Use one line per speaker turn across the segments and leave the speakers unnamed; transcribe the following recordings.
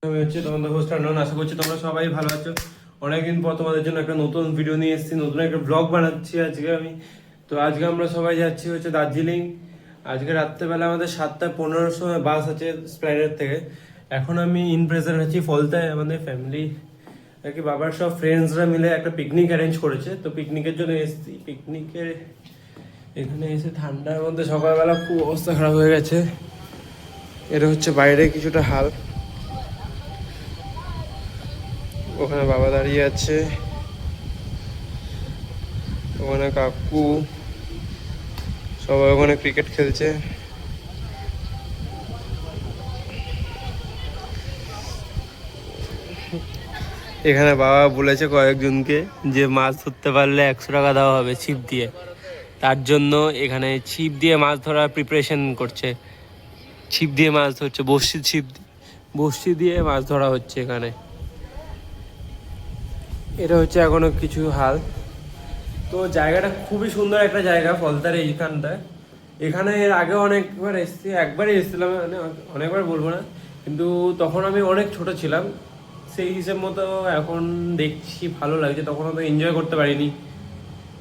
আমি হচ্ছে তোমাদের হোস্ট আনন। আশা করছি তোমরা সবাই ভালো আছো। অনেকদিন পর তোমাদের জন্য একটা নতুন ভিডিও নিয়ে এসেছি, নতুন একটা ব্লগ বানাচ্ছি আজকে আমি। তো আজকে আমরা সবাই যাচ্ছি হচ্ছে দার্জিলিং। আজকে রাত্রেবেলা আমাদের 7:15-র সময় বাস আছে স্প্ল্যানেড থেকে। এখন আমি ইন প্রেজেন্ট আছি ফলতায়। আমাদের ফ্যামিলি আর কি বাবার সব ফ্রেন্ডসরা মিলে একটা পিকনিক অ্যারেঞ্জ করেছে, তো পিকনিকের জন্য এসেছি। পিকনিকের এখানে এসে ঠান্ডার মধ্যে সকালবেলা খুব অবস্থা খারাপ হয়ে গেছে। এটা হচ্ছে বাইরে কিছুটা হাল। ওখানে বাবা দাঁড়িয়ে আছে, ওখানে কাকু, সবাই ওখানে ক্রিকেট খেলছে। এখানে বাবা বলেছে কয়েকজনকে যে মাছ ধরতে পারলে 100 টাকা দেওয়া হবে ছিপ দিয়ে। তার জন্য এখানে ছিপ দিয়ে মাছ ধরার প্রিপারেশন করছে। ছিপ দিয়ে মাছ ধরছে, বড়শি দিয়ে মাছ ধরা হচ্ছে এখানে। এটা হচ্ছে এখনো কিছু হাল। তো জায়গাটা খুবই সুন্দর একটা জায়গা ফলতার এইখানটায়। এখানে এর আগে অনেকবার এসেছি, একবারই এসেছিলাম, মানে অনেকবার বলবো না, কিন্তু তখন আমি অনেক ছোট ছিলাম। সেই হিসেব মতো এখন দেখছি ভালো লাগছে, তখন অত এনজয় করতে পারিনি।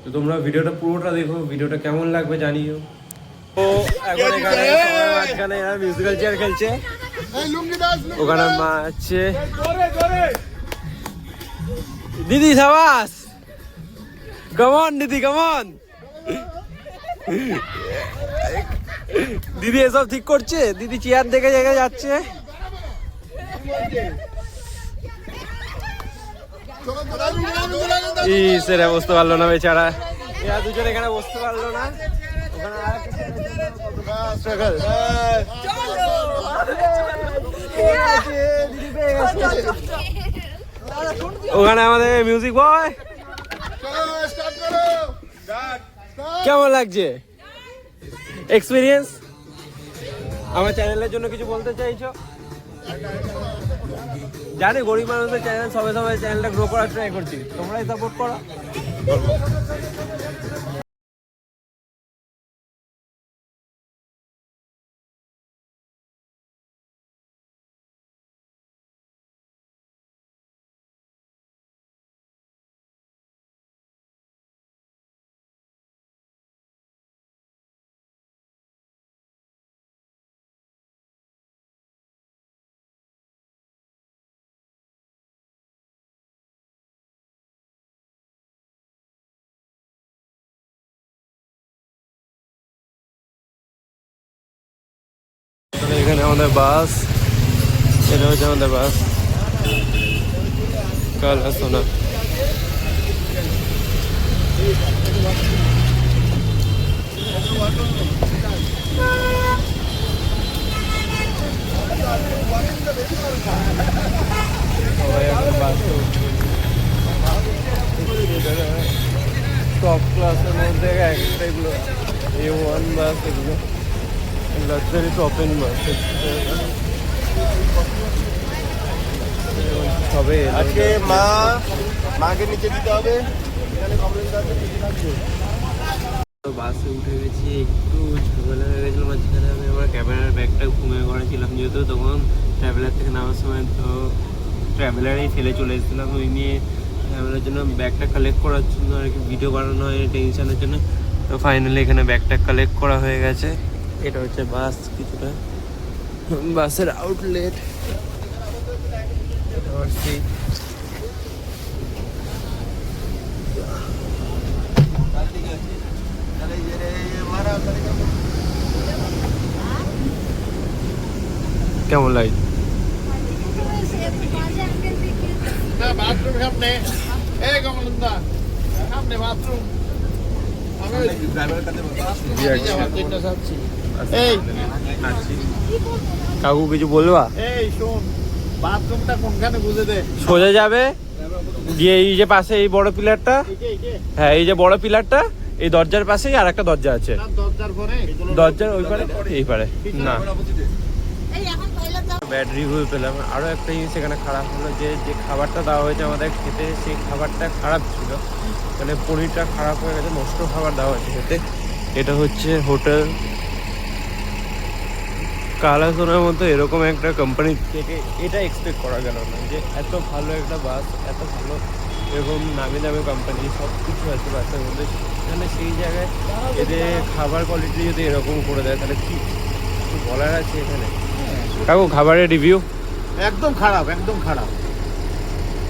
তো তোমরা ভিডিওটা পুরোটা দেখো, ভিডিওটা কেমন লাগবে জানিও। তো এখন এখানে মাঝখানে মিউজিক্যাল চেয়ার খেলছে, ওখানে মা আছে। দিদি সাবাস, কেমন দিদি, কেমন দিদি এসব ঠিক করছে। দিদি চেয়ার দেখে জায়গায় যাচ্ছে। সেরা বসতে পারলো না বেচারা, এরা দুজন এখানে বসতে পারলো না। ওখানে আমাদের মিউজিক বয়। কেমন লাগছে এক্সপিরিয়েন্স? আমার চ্যানেলের জন্য কিছু বলতে চাইছো? জানি গরিব মানুষের চ্যানেল, সবাই চ্যানেলটা গ্রো করার ট্রাই করছি, তোমরাই সাপোর্ট করো। এখানে আমাদের বাস, এটা হচ্ছে আমাদের বাস কালা সোনা। সবাই এখন বাসে উঠছে। টপ ক্লাসের মধ্যে একটা এগুলো A1 বাস, এগুলো লাক্সারি টপ এন্ড বাস। সবে
আজকে মাকে নিচে দিতে হবে।
বাসে উঠে গেছি, একটু ঝামেলা হয়ে গেছিলো মাঝখানে। আমি আমার ক্যামেরার ব্যাগটা ঘুমিয়ে করেছিলাম, যেহেতু তখন ট্রাভেলার থেকে নামার সময় তো ট্রাভেলারেই ফেলে চলে এসেছিলাম। ওই নিয়ে ট্রাভেলার জন্য ব্যাগটা কালেক্ট করার জন্য আর কি ভিডিও বানানো হয় টেনশনের জন্য। তো ফাইনালি এখানে ব্যাগটা কালেক্ট করা হয়ে গেছে। এটা হচ্ছে বাস, কিছুটা বাসের আউটলেট। কেমন লাগে?
বাথরুম সামনে, এই কমলদা সামনে বাথরুম।
কাকু কিছু বলবা?
এই শোন, বাথরুমটা কোনখানে বুঝে দে।
সোজা যাবে দিয়ে এই যে পাশে এই বড় পিলারটা, হ্যাঁ এই যে বড় পিলারটা, এই দরজার পাশেই আর একটা দরজা আছে। দরজার ওই পারে, এই পারে না। ব্যাড রিভিউ পেলাম। আরও একটা জিনিস এখানে খারাপ হলো, যে খাবারটা দেওয়া হয়েছে আমাদের খেতে, সেই খাবারটা খারাপ ছিল। মানে পনিরটা খারাপ হয়ে গেছে, নষ্ট খাবার দেওয়া হয়েছে খেতে। এটা হচ্ছে হোটেল কালাসোনার মতো এরকম একটা কোম্পানি থেকে এটা এক্সপেক্ট করা গেল না যে এত ভালো একটা বাস, এত ভালো এরকম নামি দামি কোম্পানি সব কিছু আছে বাসের মধ্যে, তাহলে সেই জায়গায় এদের খাবার কোয়ালিটি যদি এরকম করে দেয় তাহলে কি কিছু বলার আছে এখানে? কাকু খাবারের রিভিউ?
একদম খারাপ, একদম খারাপ।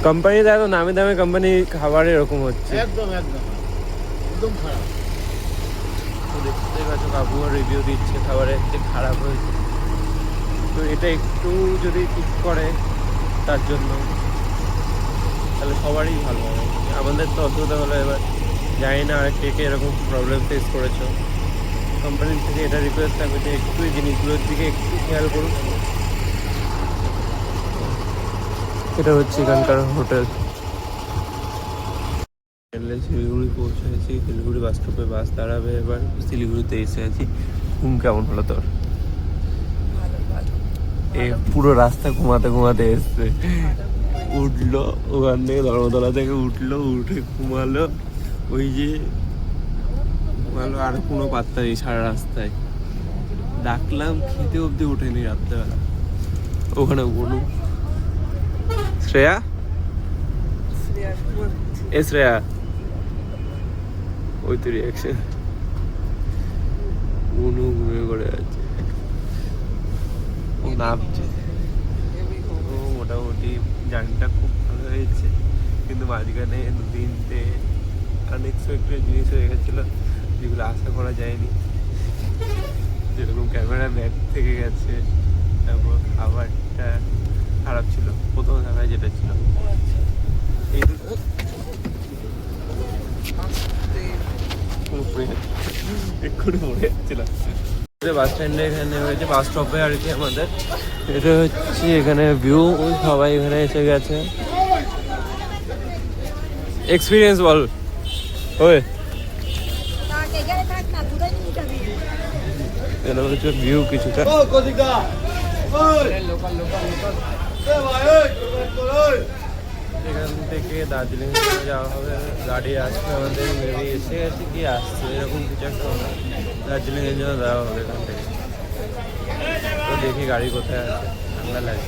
কোম্পানিতে এত নামি দামি কোম্পানি খাবার এরকম হচ্ছে,
একদম একদম একদম খারাপ।
তো দেখতে পাচ্ছ কাকু রিভিউ দিচ্ছে খাবারের যে খারাপ হয়েছে। তো এটা একটু যদি ঠিক করে তার জন্য তাহলে সবারই ভালো হবে। আমাদের তো অসুবিধা হলো, এবার জানি না আর কে কে এরকম প্রবলেম ফেস করেছো। কোম্পানির থেকে এটা রিকোয়েস্ট থাকবে যে একটু এই জিনিসগুলোর দিকে একটু খেয়াল করুন। এটা হচ্ছে এখানকার হোটেল। শিলিগুড়ি পৌঁছেছি, শিলিগুড়ি বাস স্টপে বাস দাঁড়াবে, এবার শিলিগুড়িতে এসে আছি। ঘুম কেমন হলো তোর? এ পুরো রাস্তা ঘুমাতে ঘুমাতে এসছে, উঠলো ওখান থেকে ধর্মতলা থেকে উঠলো, উঠে ঘুমালো, ওই যে ঘুমালো, আর কোনো পাত্তা নেই সারা রাস্তায়। ডাকলাম খেতে অবধি ওঠেনি রাত্রেবেলা। ওখানে বলু শ্রেয়া, এ শ্রেয়া, ওই তো রিয়াকশন, অনু ঘুমিয়ে করে আছে, ও নামছে। ও মোটামুটি জার্নিটা খুব ভালো হয়েছে, কিন্তু মাঝখানে দু তিনটে আনএক্সপেক্টেড জিনিস হয়ে গেছিলো যেগুলো আশা করা যায়নি, যেরকম ক্যামেরা ব্যাগ থেকে গেছে, তারপর খাবারটা খারাপ ছিল প্রথম জায়গায় যেটা ছিল। এই এক্ষুনি মরে যাচ্ছিলাম। বাস স্ট্যান্ডে এখানে হয়েছে, বাস স্টপে আর কি আমাদের। এটা হচ্ছে এখানে ভিউ, সবাই এখানে এসে গেছে। এক্সপিরিয়েন্স বল ওই, এটা হচ্ছে ভিউ কিছুটা। এখান থেকে দার্জিলিং যাওয়া হবে, গাড়ি আসবে আমাদের, মেবি এসে গেছে কি আসছে এরকম কিছু একটা হবে, দার্জিলিংয়ের জন্য যাওয়া হবে এখান থেকে। তো দেখি গাড়ি কোথায় আছে, ঠান্ডা লাগে।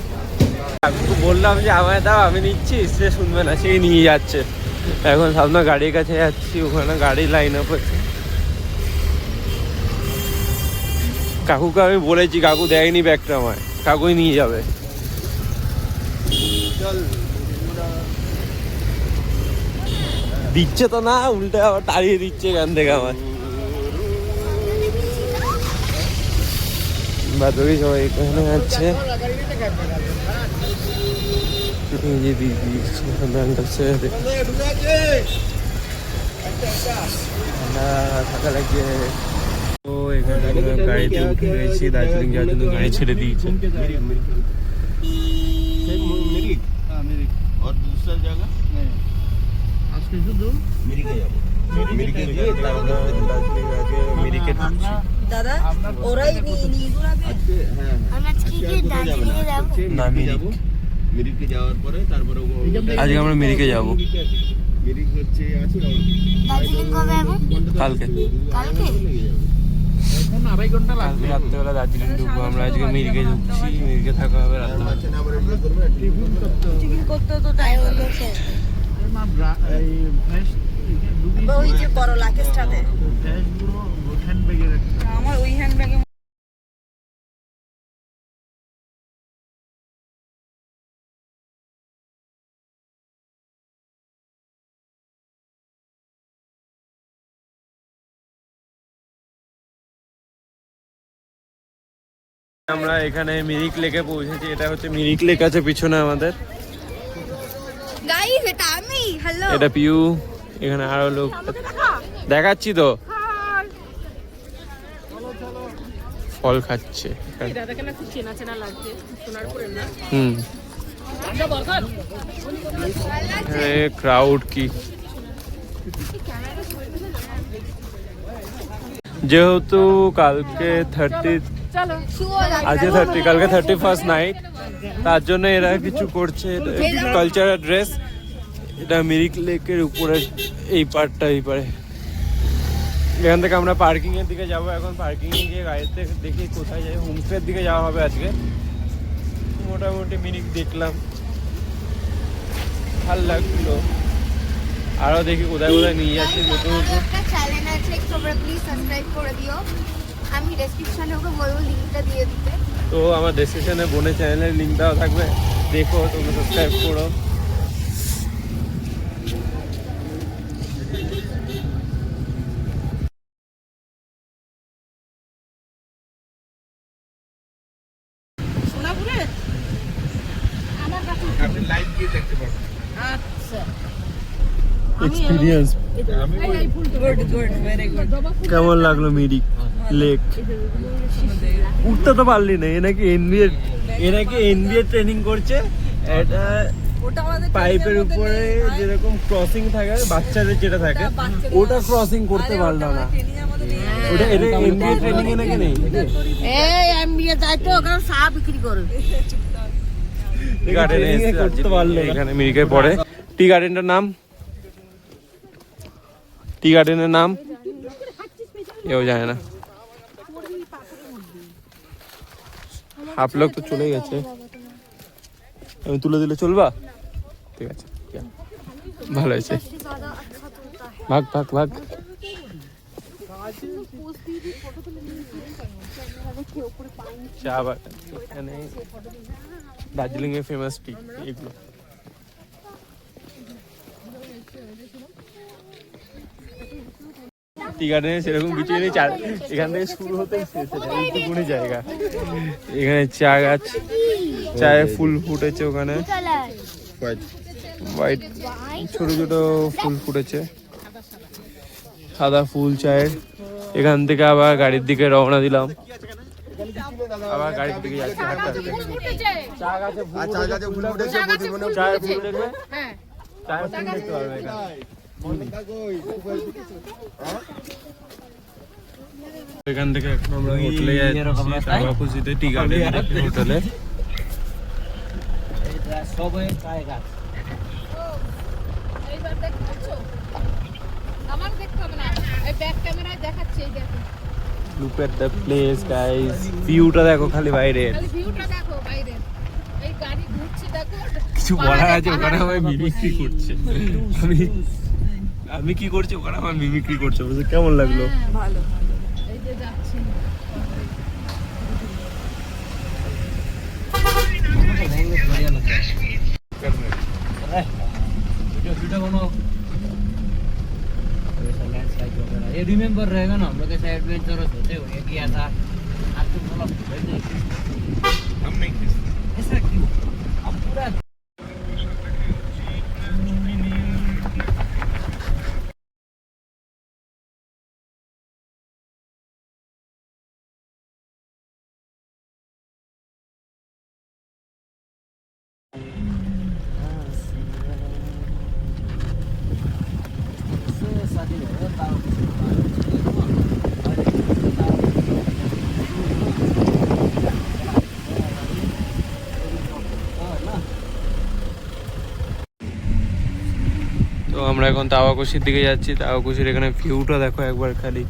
আমি বললাম যে আমায় দাও আমি নিচ্ছি, সে শুনবে না, সেই নিয়ে যাচ্ছে। এখন সামনে গাড়ির কাছে যাচ্ছি, ওখানে গাড়ি লাইন আপ হচ্ছে। কাকুকে আমি বলেছি, কাকু দেয়নি ব্যাগটা আমায়, কাকুই নিয়ে যাবে। দিচ্ছে তো না, উল্টে আবার তাড়িয়ে দিচ্ছে এখান থেকে আমার। বাদবাকি সবাই এখানে আছে। এই যে দিদি থাকা লাগছে। তো এখানে গাড়িতে উঠে গেছি, দার্জিলিং যাওয়ার জন্য গাড়ি ছেড়ে দিয়েছে।
और दूसरा जगह नहीं, আজকে শুধু মিরিকে যাব। মিরিকে গিয়ে তারপর দার্জিলিং আগে মিরিকে ঢুকছি। দাদা ওরাই নিয়ে ঘুরাবে আজকে। হ্যাঁ আমরা আজকে কি দার্জিলিং এ যাব না? মিরিকে যাওয়ার পরে তারপরে
আজকে আমরা মিরিকে যাব।
মিরিক হচ্ছে আছে দার্জিলিং কবে যাব?
কালকে।
কালকে এখন আড়াই ঘন্টা লাগবে।
রাত্রেবেলা দার্জিলিং ঢুকবো আমরা, আজকে মিরিকে ঢুকছি, মিরিকে থাকা হবে রাত্রেবেলা।
টিফিন করতে তো টাইম হলো শেষ।
এই ফ্রেশ
ওই যে বড় লাকেশটাতে
ফ্রেশ গুলো হ্যান্ড ব্যাগে রাখতে।
আমার ওই হ্যান্ডব্যাগে
আমরা এখানে মিরিক লেকে পৌঁছেছি। এটা হচ্ছে মিরিক লেক আছে পিছনে আমাদের।
গাইস এটা আমি। হ্যালো,
এটা পিউ, এখানে আরো লোক দেখাচ্ছি তো, ফল খাচ্ছে। ক্রাউড কি, যেহেতু কালকে 30, আজকে 30, কালকে 31st নাইট, তার জন্য এরা কিছু করছে কালচারাল ড্রেস। এটা মিরিক লেকের উপরে এই পার্টটা, এই পারে এখান থেকে আমরা পার্কিং এর দিকে যাবো। এখন পার্কিং এ গিয়ে গাড়িতে দেখি কোথায় যাই। হোমস্টের দিকে যাওয়া হবে আজকে। মোটামুটি মিনিট দেখলাম, ভাল লাগলো। আরো দেখি কোথায় কোথায় নিয়ে যাচ্ছে নতুন নতুন।
একটা চ্যানেল আছে, তোমরা প্লিজ সাবস্ক্রাইব করে দিও। আমি ডেসক্রিপশনে ওকে বলবো লিংকটা দিয়ে দিতে।
তো আমার ডেসক্রিপশনে বোনের চ্যানেলের লিঙ্ক দেওয়া থাকবে, দেখো, তোমরা সাবস্ক্রাইব করো।
সোনাপুরে আমার কাছে
আপনি লাইভ গিয়ে দেখতে পারবেন।
আচ্ছা
experience
good good very good.
কেমন লাগলো মিরিক লেক? উঠতে তো পারলি না। এনাকে এনবিএ ট্রেনিং করছে। এটা
ওটা আমাদের
পাইপের উপরে যেরকম ক্রসিং থাকে বাচ্চাদের যেটা থাকে, ওটা ক্রসিং করতে পারলো না। ওটা এটা এনবিএ ট্রেনিং এ নাকি নেই?
এই এমবিএ যাই তো ওখানে চা বিক্রি করে।
গার্ডেনে করতে পারলো এখানে মিরিকে পড়ে। টি গার্ডেনটার নাম, টি গার্ডেনের নাম কেউ জানে না। হাফ লোক তো চলে গেছে, আমি তুলে দিলে চলবা? ঠিক আছে, ভালো হয়েছে। ভাগ ভাগ ভাগ। চা বাগান এখানে দার্জিলিং এর ফেমাস টি এগুলো। টি গার্ডেনে সেরকম কিছু নেই। এখান থেকে শুরু হতে এইটুকুনি জায়গা। এখানে চা গাছ, চায়ে ফুল ফুটেছে ওখানে, হোয়াইট ছোট ছোট ফুল ফুটেছে, সাদা ফুল চায়ের। এখান থেকে আবার গাড়ির দিকে রওনা দিলাম, আবার গাড়ির দিকে যাচ্ছি। চা গাছে ফুল ফুটেছে, চায়ের ফুল দেখবে, চায়ের ফুল দেখতে পারবে এখানে। এখান থেকে এখন আমরা হোটেলে যাচ্ছি, খুশিতে টি গার্ডেন হোটেলে। Look at the place, guys. ভিউটা দেখো খালি বাইরের। কিছু বলার আছে? ওখানে আমার মিমিক্রি করছে। আমি কি করছি ওখানে আমার মিমিক্রি করছে। বুঝতে কেমন লাগলো?
ভালো।
এই যে যাচ্ছি
ये रिमेम्बर रहेगा ना, हम लोग ऐसे एडवेंचरस होते हुए किया था। आज तो बोला
हम नहीं खींचते।
ऐसा क्यों? अब पूरा
তো আমরা এখন তাওয়াকুশির দিকে যাচ্ছি। তাওয়াকুশির এখানে ভিউটা দেখো একবার খালি।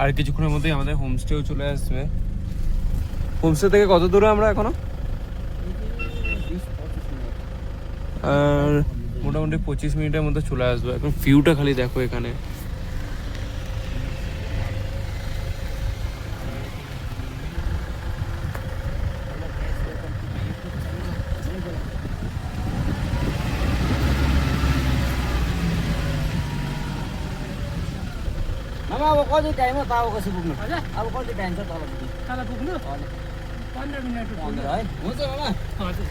আর কিছুক্ষণের মধ্যেই আমাদের হোমস্টেও চলে আসবে। হোমস্টে থেকে কত দূরে আমরা এখনো? আর মোটামুটি 25 মিনিটের মধ্যে চলে আসবো। এখন ভিউটা খালি দেখো এখানে।
मामा अब कति टाइम हो तावाकोसी पुग्नु? अब कति टाइम छ तल पुग्नु?
तल पुग्नु 15 मिनेट
15 है? हुन्छ मामा।
हजुर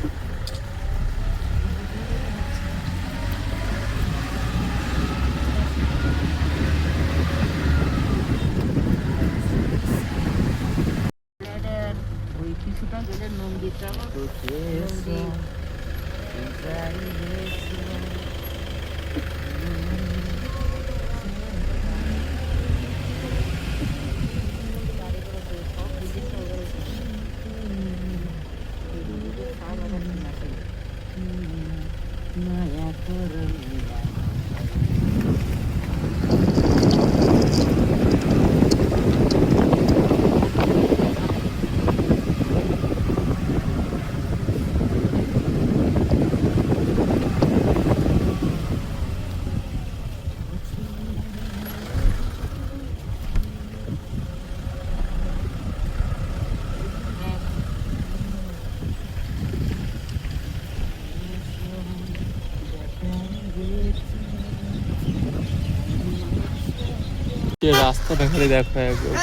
ওই কিছুটা গেলে মন্দিরটা
রাস্তাটা খালি দেখো একবার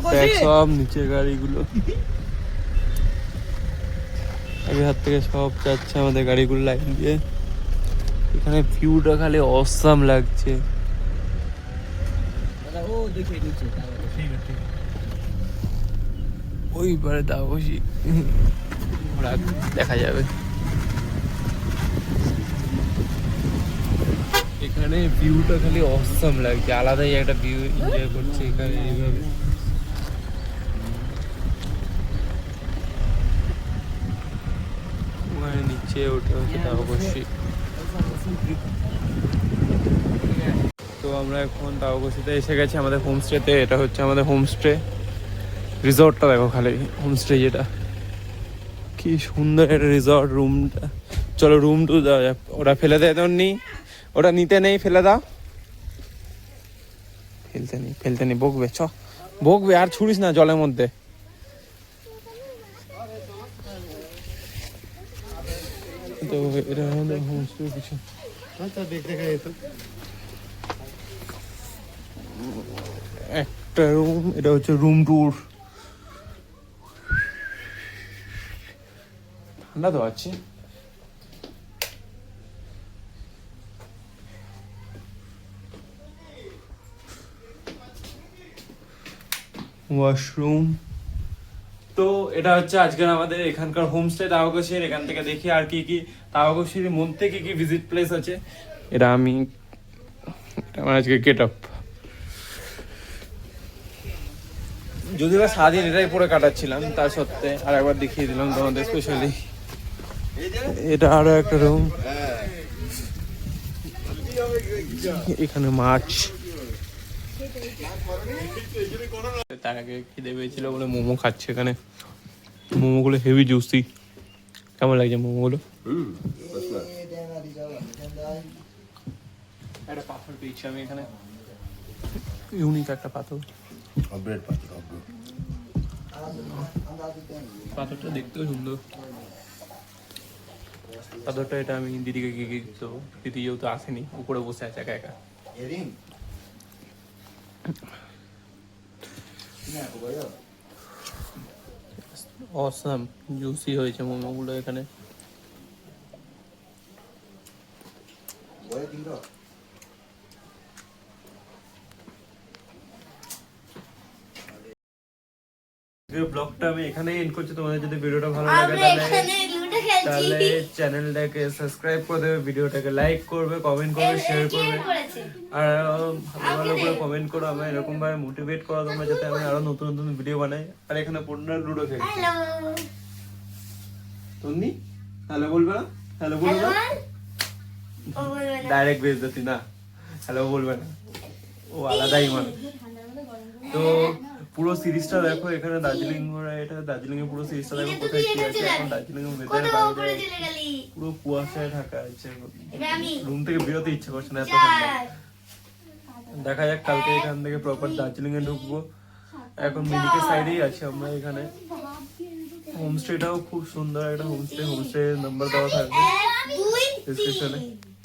পুরো সব নিচে গাড়িগুলো আগে হাত থেকে সব যাচ্ছে আমাদের গাড়িগুলো লাইন দিয়ে। এখানে ভিউটা খালি অসাম লাগছে। ওই পারে দাবসি ঘোড়া দেখা যাবে। এখানে ভিউটা খালি অসাম লাগছে, আলাদাই একটা ভিউ এনজয় করছে এখানে এইভাবে। ওখানে নিচে ওটা হচ্ছে দাবসি। তো আমরা এখন দাবসিতে এসে গেছি আমাদের হোমস্টেতে। এটা হচ্ছে আমাদের হোমস্টে। রিসর্টটা দেখো খালি, হোমস্টে যেটা কি সুন্দর একটা রিসর্ট। রুমটা চলো রুম টু দেওয়া যাক। ওটা ফেলে দেয় তোর নি, ওটা নিতে নেই, ফেলে দাও। ফেলতে নেই বকবে, চ বকবে আর ছুড়িস না জলের মধ্যে। তো এটা আমাদের হোমস্টে কিছু একটা রুম। এটা হচ্ছে রুম ট্যুর। ঠান্ডা তো আছে। ওয়াশরুম। তো এটা হচ্ছে আজকের আমাদের এখানকার হোমস্টে তাওয়াগোশির। এখান থেকে দেখি আর কি কি তাওয়াগোশির মধ্যে কি কি ভিজিট প্লেস আছে। এটা আমার আজকে গেট আপ। যদিও বা সারাদিন এটাই পরে কাটাচ্ছিলাম, তার সত্ত্বে আর একবার দেখিয়ে দিলাম তোমাদের স্পেশালি। এটা আরো একটা রুম। এখানে মাছ। তার আগে খিদে পেয়েছিল বলে মোমো খাচ্ছে এখানে। মোমোগুলো হেভি জুসি। কেমন লাগছে মোমোগুলো? একটা পাথর পেয়েছি আমি এখানে, ইউনিক একটা পাথর। পাথরটা দেখতেও সুন্দর। পাথরটা এটা আমি দিদিকে গিয়ে দিতো, দিদি যেহেতু আসেনি, উপরে বসে আছে একা একা। অসাম জুসি হয়েছে মোমোগুলো এখানে। ব্লগটা আমি এখানে এন্ড করছি। তোমাদের যদি ভিডিওটা ভালো লাগে তাহলে চ্যানেলটাকে সাবস্ক্রাইব করে দেবে, ভিডিওটাকে লাইক করবে, কমেন্ট করবে, শেয়ার করবে। আর ভালো করে কমেন্ট করো, আমি এরকম ভাবে মোটিভেট করো তোমরা, যাতে আমি আরো নতুন নতুন ভিডিও বানাই। আর এখানে পূর্ণ লুডো খেলছি। তুমি হ্যালো বলবে না? হ্যালো বলবে না, ডাইরেক্ট বেজ দিতি না, হ্যালো বলবে না, ও আলাদাই মানে। তো পুরো সিরিজটা দেখো এখানে দার্জিলিং, এটা দার্জিলিং এর পুরো সিরিজটা দেখো কোথায় কি আছে। এখন দার্জিলিং এর ওয়েদার বাইরে পুরো কুয়াশায় ঢাকা আছে, রুম থেকে বেরোতে ইচ্ছে করছে না, এত ঠান্ডা। দেখা যাক কালকে এখান থেকে প্রপার দার্জিলিং এ ঢুকবো। এখন মিরিকের সাইডেই আছি আমরা এখানে। হোমস্টেটাও খুব সুন্দর একটা হোমস্টে। হোমস্টে নাম্বার দেওয়া থাকবে ডেসক্রিপশনে।